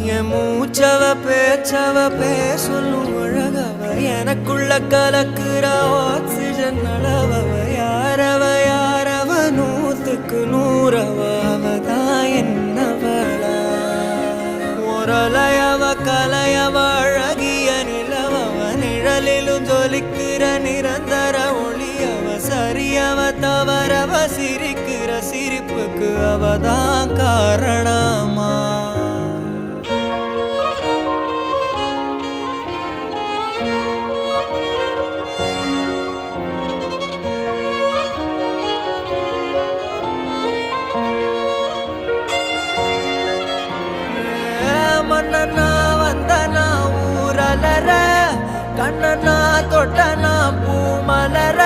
என் மூச்சவ பேச்சவ பேசலும் அழகவ எனக்குள்ள கலக்குற ஆக்சிஜன் அளவவ யாரவ நூத்துக்கு நூறவ அவதான் என்னவளா ஒரலையவ கலையவ அழகிய நிலவவ நிழலிலும் ஜொலிக்கிற நிரந்தர ஒளியவ சரியவ தவறவ சிரிக்கிற சிரிப்புக்கு அவதான் காரணமா மன்னனா வந்தனா ஊரலர கண்ணனா தொட்டனா பூமலர